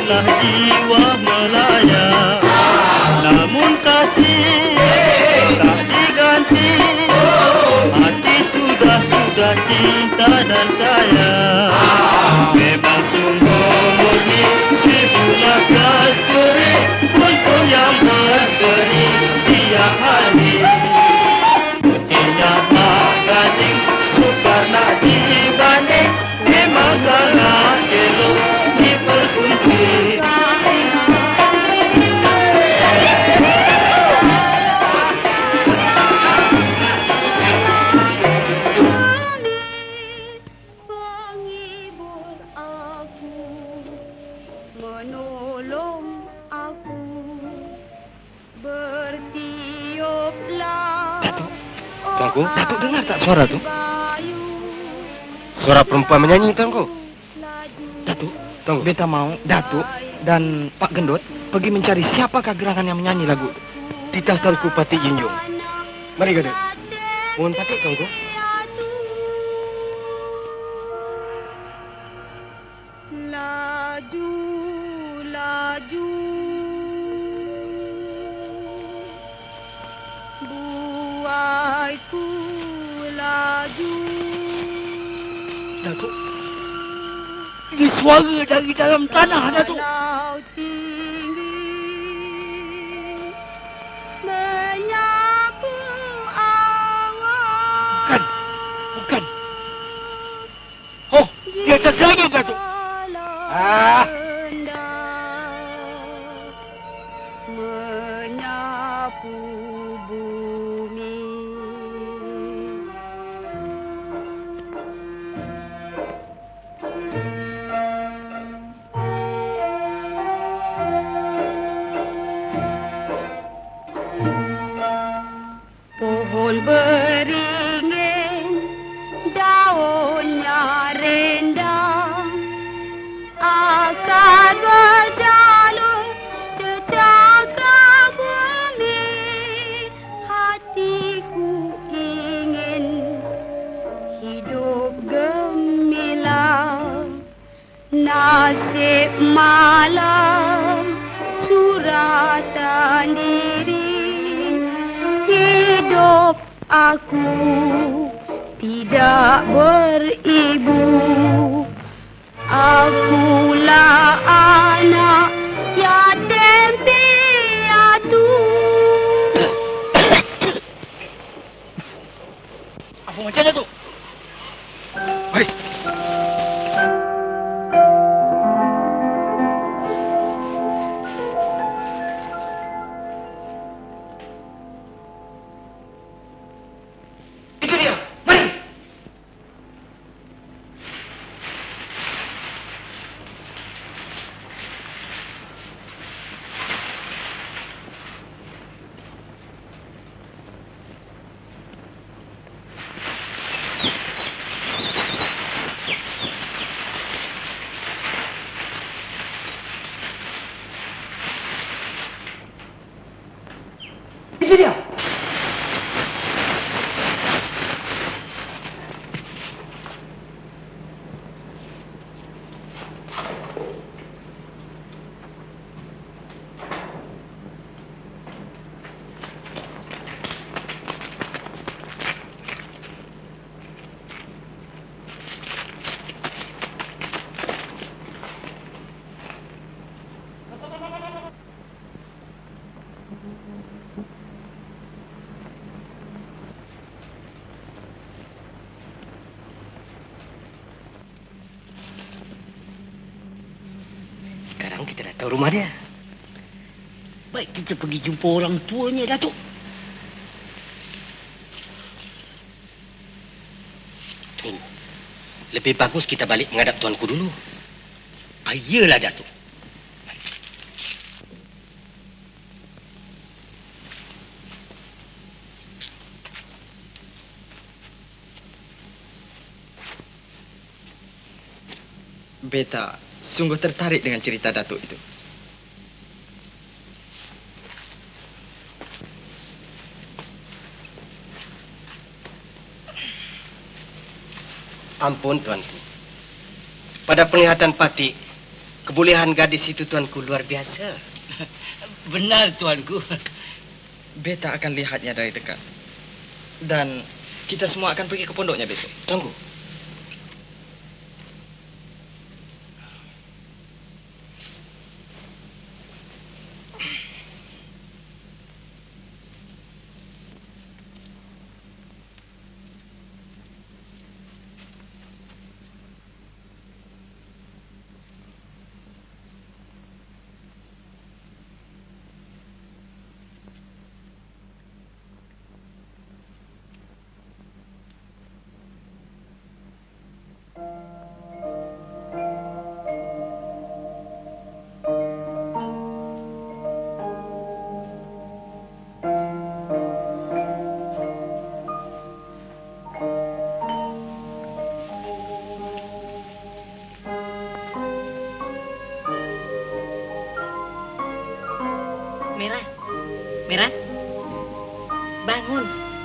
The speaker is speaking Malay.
Biarlah jiwa melayang, namun kasih tak diganti. Hati sudah cinta dan sayang. Memang sungguh murni 1000 kasturi untuk yang berseri tiap hari. Putihnya Gading sukar nak dibanding, memang sangat elok dipersunting. Tuanku, Datuk dengar tak suara tu? Suara perempuan menyanyi, Tuanku. Datuk, Tuanku, beta mau Datuk dan Pak Gendut pergi mencari siapakah gerangan yang menyanyi lagu itu. di Tuanku Pati Jinjung. Mari, Gendut. Mohon patik, Tuanku. Laju, laju, buaiku laju. Datuk, ini suara dari dalam tanah, Datuk. Laut tinggi menyapu awan. Bukan. Oh, dia terjadi, Datuk. Menyapu bumi. Pohon beringin, daunnya rindang, akan berjalur cecaka bumi. Hatiku ingin hidup gemilang, nasib malam suratan diri. Hidup aku tidak beribu. Akulah anak yatim piatu. Apa macamnya tu? Mari. Itu dia. Mari. Itu dia. Sekarang kita dah tahu rumah dia. Baik kita pergi jumpa orang tuanya, Datuk. Tunggu. Lebih bagus kita balik menghadap tuanku dulu. Iyalah, Datuk. Beta sungguh tertarik dengan cerita Datuk itu. Ampun, tuanku. Pada penglihatan Pati, Kebolehan gadis itu tuanku luar biasa. Benar tuanku. Beta akan lihatnya dari dekat. Dan kita semua akan pergi ke pondoknya besok. Tunggu. Merah, Merah, bangun.